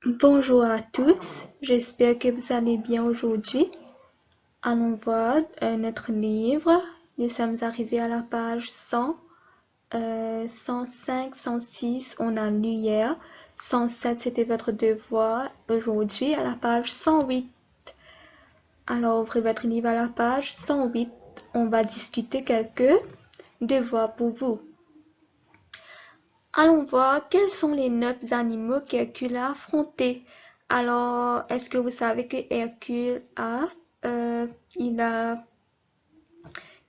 Bonjour à tous, j'espère que vous allez bien aujourd'hui. Allons voir notre livre. Nous sommes arrivés à la page 100, 105, 106, on a lu hier. 107, c'était votre devoir. Aujourd'hui, à la page 108. Alors, ouvrez votre livre à la page 108. On va discuter quelques devoirs pour vous. Allons voir quels sont les 9 animaux qu'Hercule a affrontés. Alors, est-ce que vous savez que Hercule il a,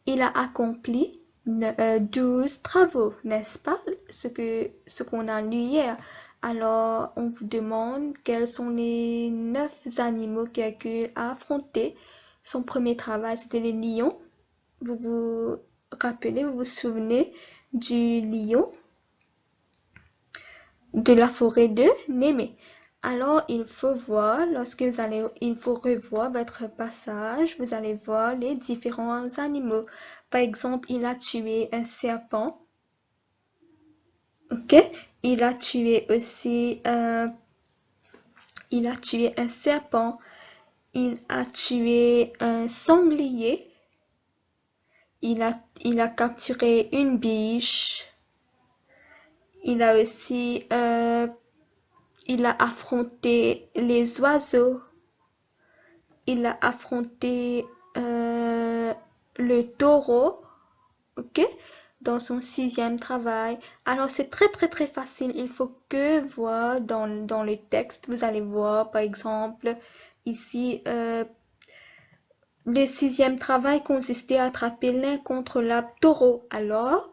il a accompli 12 travaux, n'est-ce pas? Ce qu'on a lu hier. Alors, on vous demande quels sont les 9 animaux qu'Hercule a affrontés. Son premier travail, c'était les lions. Vous vous rappelez, vous vous souvenez du lion de la forêt de Némée. Alors, il faut voir, il faut revoir votre passage, vous allez voir les différents animaux. Par exemple, il a tué un serpent. Ok? Il a tué aussi, il a tué un serpent. Il a tué un sanglier. Il a capturé une biche. Il a aussi, il a affronté les oiseaux. Il a affronté le taureau, ok, dans son 6e travail. Alors, c'est très facile. Il faut que voir dans le texte. Vous allez voir, par exemple, ici, le 6e travail consistait à attraper l'incontrôlable taureau. Alors,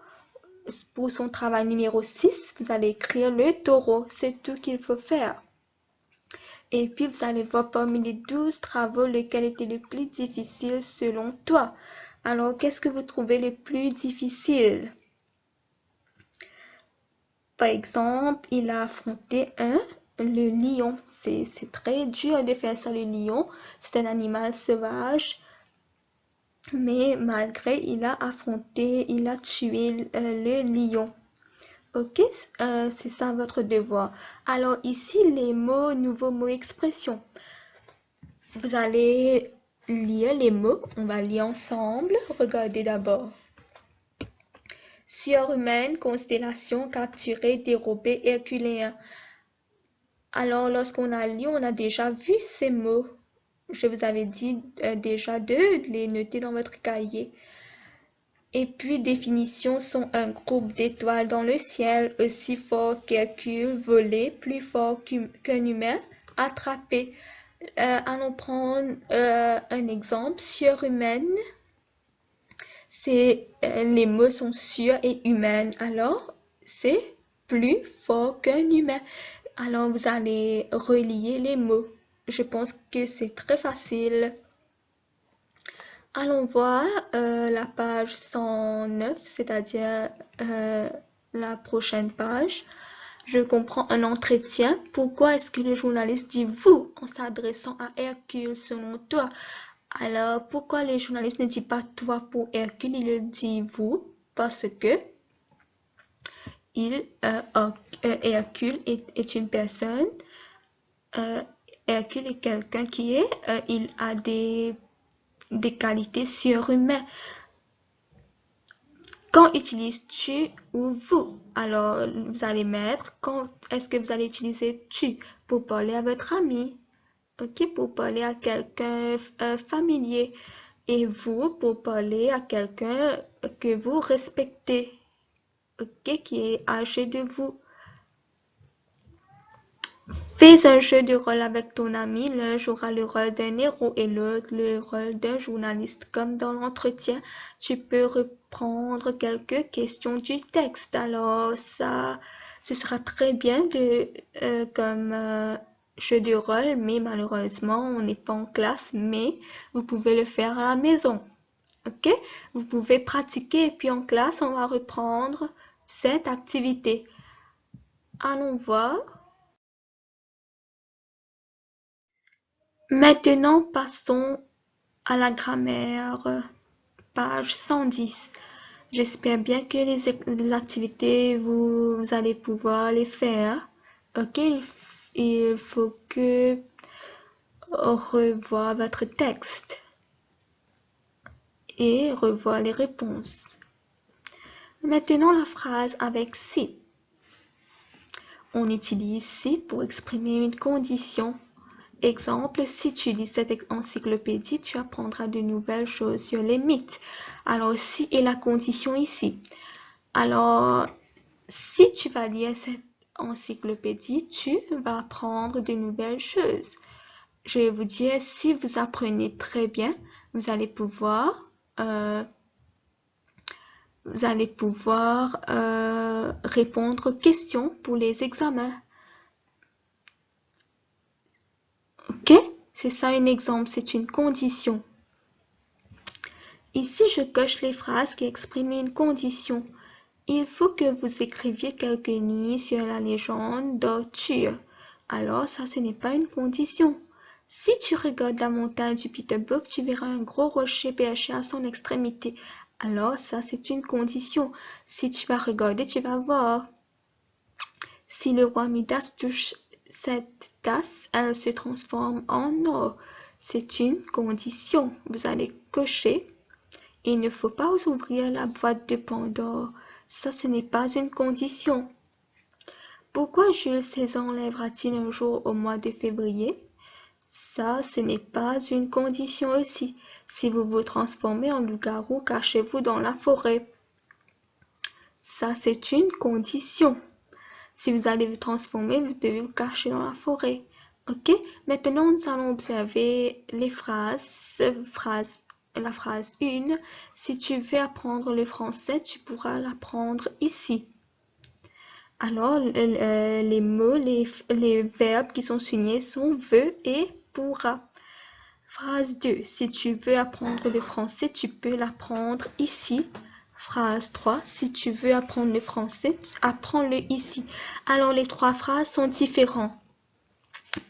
pour son travail numéro 6, vous allez écrire le taureau. C'est tout qu'il faut faire. Et puis, vous allez voir parmi les 12 travaux lequel était le plus difficile selon toi. Alors, qu'est-ce que vous trouvez le plus difficile? Par exemple, il a affronté le lion. C'est très dur de faire ça, le lion. C'est un animal sauvage. Mais malgré, il a tué le lion. Ok, c'est ça votre devoir. Alors ici, les mots, nouveaux mots, expressions. Vous allez lire les mots, on va lire ensemble. Regardez d'abord. Surhumaine, constellation, capturée, dérobée, herculéen. Alors, lorsqu'on a lu, on a déjà vu ces mots. Je vous avais dit déjà de les noter dans votre cahier. Et puis, définition sont un groupe d'étoiles dans le ciel, aussi fort qu'Hercule, volé, plus fort qu'un humain, attrapé. Allons prendre un exemple. Surhumaine, les mots sont sur et humaine. Alors, c'est plus fort qu'un humain. Alors, vous allez relier les mots. Je pense que c'est très facile. Allons voir la page 109, c'est-à-dire la prochaine page. Je comprends un entretien. Pourquoi est-ce que le journaliste dit vous en s'adressant à Hercule selon toi? Alors, pourquoi le journaliste ne dit pas toi pour Hercule, il dit vous? Parce que Hercule est une personne. Hercule est quelqu'un il a des qualités surhumaines. Quand utilises-tu ou vous? Alors, vous allez mettre quand est-ce que vous allez utiliser tu pour parler à votre ami, ok, pour parler à quelqu'un familier, et vous pour parler à quelqu'un que vous respectez, ok, qui est âgé de vous. Fais un jeu de rôle avec ton ami, l'un jouera le rôle d'un héros et l'autre le rôle d'un journaliste. Comme dans l'entretien, tu peux reprendre quelques questions du texte. Alors ça, ce sera très bien comme jeu de rôle, mais malheureusement, on n'est pas en classe, mais vous pouvez le faire à la maison. Ok? Vous pouvez pratiquer et puis en classe, on va reprendre cette activité. Allons voir. Maintenant, passons à la grammaire, page 110. J'espère bien que les activités, vous allez pouvoir les faire. Ok, il faut que revoir votre texte et revoir les réponses. Maintenant, la phrase avec si. On utilise si pour exprimer une condition. Exemple, si tu lis cette encyclopédie, tu apprendras de nouvelles choses sur les mythes. Alors, si est la condition ici. Alors, si tu vas lire cette encyclopédie, tu vas apprendre de nouvelles choses. Je vais vous dire, si vous apprenez très bien, vous allez pouvoir répondre aux questions pour les examens. Ok? C'est ça un exemple, c'est une condition. Ici, je coche les phrases qui expriment une condition. Il faut que vous écriviez quelques lignes sur la légende d'Arthur. Alors, ça, ce n'est pas une condition. Si tu regardes la montagne du Peterbook, tu verras un gros rocher perché à son extrémité. Alors, ça, c'est une condition. Si tu vas regarder, tu vas voir. Si le roi Midas touche cette tasse, elle se transforme en or. C'est une condition. Vous allez cocher. Il ne faut pas ouvrir la boîte de Pandore. Ça, ce n'est pas une condition. Pourquoi Jules César enlèvera-t-il un jour au mois de février? Ça, ce n'est pas une condition aussi. Si vous vous transformez en loup-garou, cachez-vous dans la forêt. Ça, c'est une condition. Si vous allez vous transformer, vous devez vous cacher dans la forêt. Ok? Maintenant, nous allons observer les phrases. La phrase 1. Si tu veux apprendre le français, tu pourras l'apprendre ici. Alors, les mots, les verbes qui sont signés sont veut et pourra. Phrase 2. Si tu veux apprendre le français, tu peux l'apprendre ici. Phrase 3. Si tu veux apprendre le français, apprends-le ici. Alors, les trois phrases sont différentes.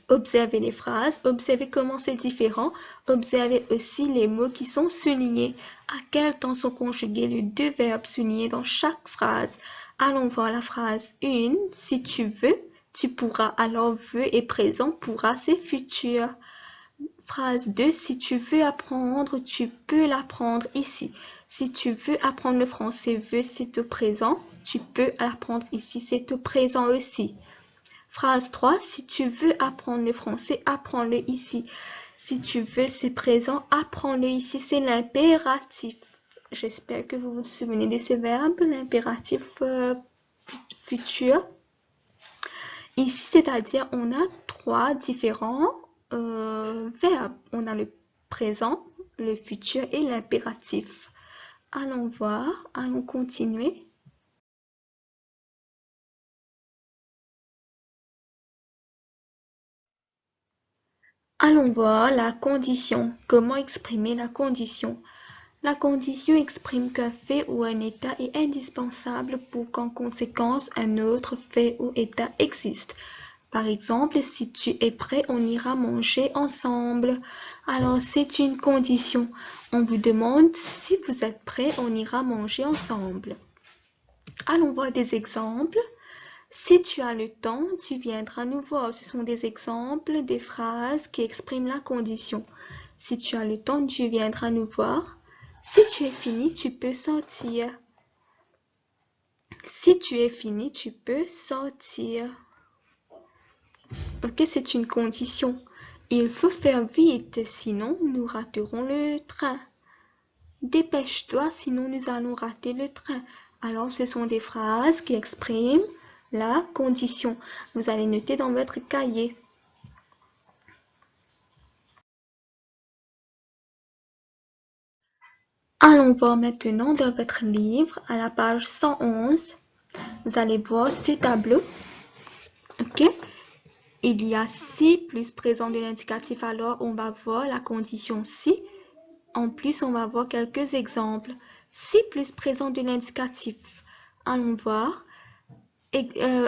Observez les phrases, observez comment c'est différent. Observez aussi les mots qui sont soulignés. À quel temps sont conjugués les deux verbes soulignés dans chaque phrase? Allons voir la phrase 1. Si tu veux, tu pourras. Alors, veux est présent, pourra c'est futur. Phrase 2. Si tu veux apprendre, tu peux l'apprendre ici. Si tu veux apprendre le français, veux c'est au présent. Tu peux l'apprendre ici, c'est au présent aussi. Phrase 3. Si tu veux apprendre le français, apprends-le ici. Si tu veux, c'est présent, apprends-le ici, c'est l'impératif. J'espère que vous vous souvenez de ce verbe, l'impératif futur. Ici, c'est-à-dire, on a trois différents verbes. On a le présent, le futur et l'impératif. Allons voir, allons continuer. Allons voir la condition. Comment exprimer la condition? La condition exprime qu'un fait ou un état est indispensable pour qu'en conséquence un autre fait ou état existe. Par exemple, si tu es prêt, on ira manger ensemble. Alors, c'est une condition. On vous demande si vous êtes prêt, on ira manger ensemble. Allons voir des exemples. Si tu as le temps, tu viendras nous voir. Ce sont des exemples, des phrases qui expriment la condition. Si tu as le temps, tu viendras nous voir. Si tu es fini, tu peux sortir. Si tu es fini, tu peux sortir. Ok, c'est une condition. Il faut faire vite, sinon nous raterons le train. Dépêche-toi, sinon nous allons rater le train. Alors, ce sont des phrases qui expriment la condition. Vous allez noter dans votre cahier. Allons voir maintenant dans votre livre, à la page 111. Vous allez voir ce tableau. Ok? Il y a si plus présent de l'indicatif, alors on va voir la condition si. En plus, on va voir quelques exemples. Si plus présent de l'indicatif. Allons voir.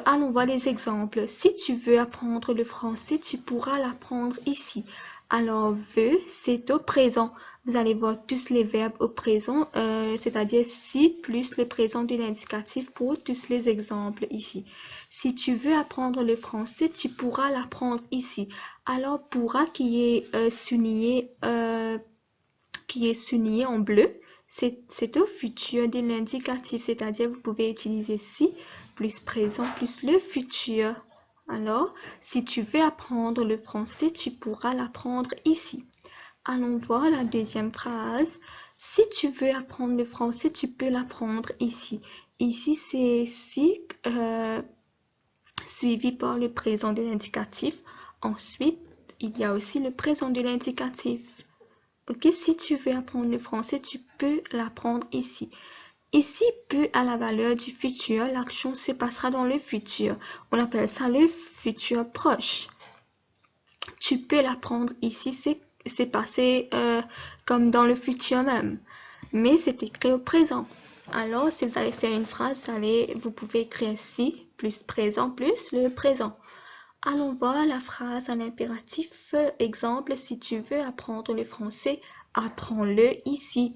Allons voir les exemples. Si tu veux apprendre le français, tu pourras l'apprendre ici. Alors, veux, c'est au présent. Vous allez voir tous les verbes au présent, c'est-à-dire si plus le présent de l'indicatif pour tous les exemples ici. Si tu veux apprendre le français, tu pourras l'apprendre ici. Alors, pourra qui est souligné en bleu, c'est au futur de l'indicatif, c'est-à-dire vous pouvez utiliser si plus présent plus le futur. Alors, si tu veux apprendre le français, tu pourras l'apprendre ici. Allons voir la deuxième phrase. Si tu veux apprendre le français, tu peux l'apprendre ici. Ici, c'est si suivi par le présent de l'indicatif. Ensuite, il y a aussi le présent de l'indicatif. Ok, si tu veux apprendre le français, tu peux l'apprendre ici. Ici, peut à la valeur du futur, l'action se passera dans le futur. On appelle ça le futur proche. Tu peux l'apprendre ici, c'est passé comme dans le futur même. Mais c'est écrit au présent. Alors, si vous allez faire une phrase, vous pouvez écrire si plus présent plus le présent. Allons voir la phrase à l'impératif. Exemple, si tu veux apprendre le français, apprends-le ici.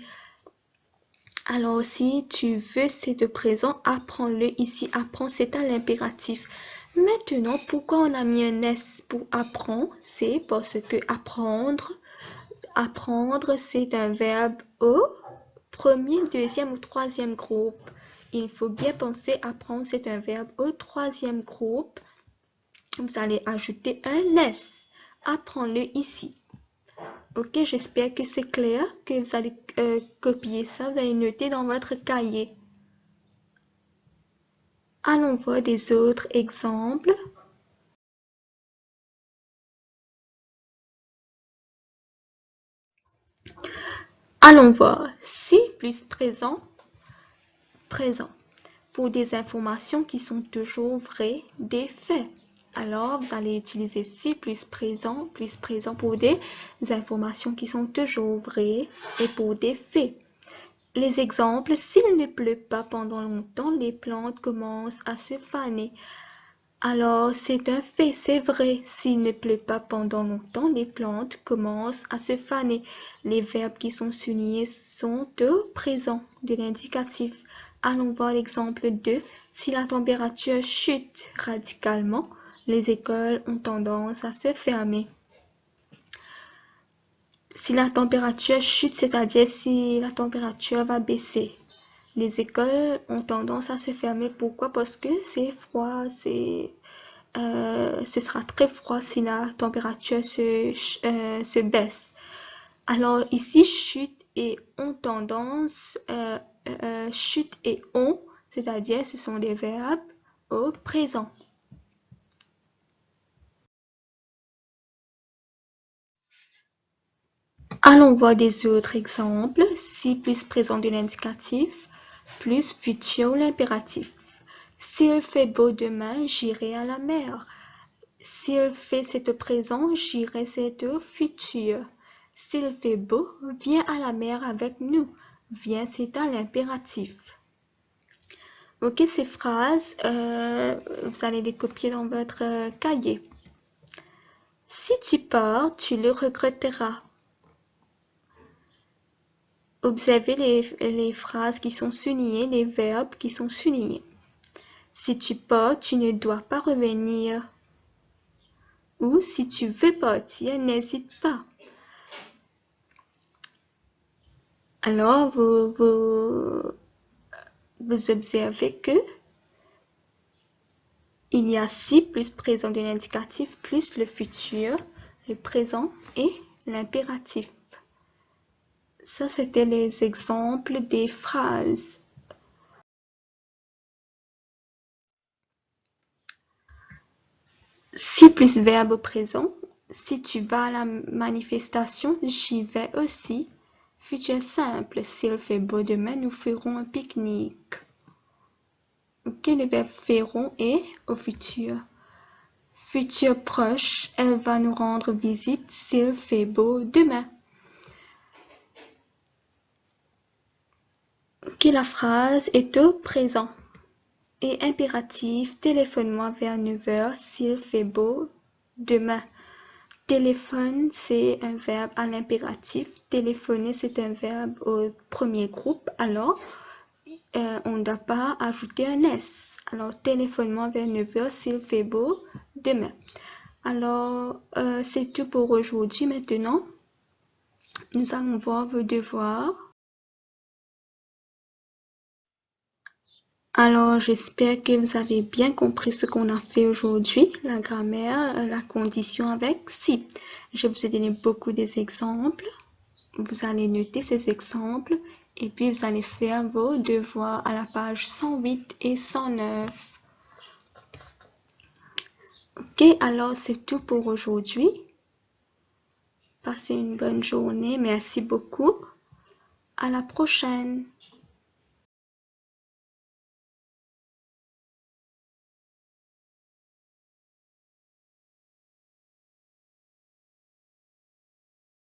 Alors, si tu veux, c'est de présent, apprends-le ici. Apprends, c'est à l'impératif. Maintenant, pourquoi on a mis un S pour apprendre? C'est parce que apprendre, c'est un verbe au premier, deuxième ou troisième groupe. Il faut bien penser, apprendre, c'est un verbe au troisième groupe. Vous allez ajouter un S. Apprends-le ici. Ok, j'espère que c'est clair, que vous allez copier ça, vous allez noter dans votre cahier. Allons voir des autres exemples. Allons voir. Si plus présent, présent. Pour des informations qui sont toujours vraies, des faits. Alors, vous allez utiliser si plus présent pour des informations qui sont toujours vraies et pour des faits. Les exemples, s'il ne pleut pas pendant longtemps, les plantes commencent à se faner. Alors, c'est un fait, c'est vrai. S'il ne pleut pas pendant longtemps, les plantes commencent à se faner. Les verbes qui sont soulignés sont au présent de l'indicatif. Allons voir l'exemple 2. Si la température chute radicalement, les écoles ont tendance à se fermer. Si la température chute, c'est-à-dire si la température va baisser, les écoles ont tendance à se fermer. Pourquoi? Parce que c'est froid, ce sera très froid si la température se baisse. Alors ici, chute et ont tendance, chute et ont, c'est-à-dire ce sont des verbes au présent. Allons voir des autres exemples. Si plus présent de l'indicatif, plus futur l'impératif. S'il fait beau demain, j'irai à la mer. S'il fait c'est au présent, j'irai c'est au futur. S'il fait beau, viens à la mer avec nous. Viens c'est à l'impératif. Ok, ces phrases, vous allez les copier dans votre cahier. Si tu pars, tu le regretteras. Observez les phrases qui sont soulignées, les verbes qui sont soulignés. Si tu pars, tu ne dois pas revenir. Ou si tu veux partir, n'hésite pas. Alors, vous observez que il y a si plus présent de l'indicatif plus le futur, le présent et l'impératif. Ça, c'était les exemples des phrases. Si plus verbe au présent. Si tu vas à la manifestation, j'y vais aussi. Futur simple. S'il fait beau demain, nous ferons un pique-nique. Ok, le verbe feront est au futur. Futur proche, elle va nous rendre visite s'il fait beau demain. Ok, la phrase est au présent. Et impératif, téléphone-moi vers 9 heures s'il fait beau demain. Téléphone, c'est un verbe à l'impératif. Téléphoner, c'est un verbe au premier groupe. Alors, on ne doit pas ajouter un S. Alors, téléphone-moi vers 9 heures s'il fait beau demain. Alors, c'est tout pour aujourd'hui. Maintenant, nous allons voir vos devoirs. Alors, j'espère que vous avez bien compris ce qu'on a fait aujourd'hui, la grammaire, la condition avec si. Je vous ai donné beaucoup d'exemples. Vous allez noter ces exemples et puis vous allez faire vos devoirs à la page 108 et 109. Ok, alors c'est tout pour aujourd'hui. Passez une bonne journée. Merci beaucoup. À la prochaine.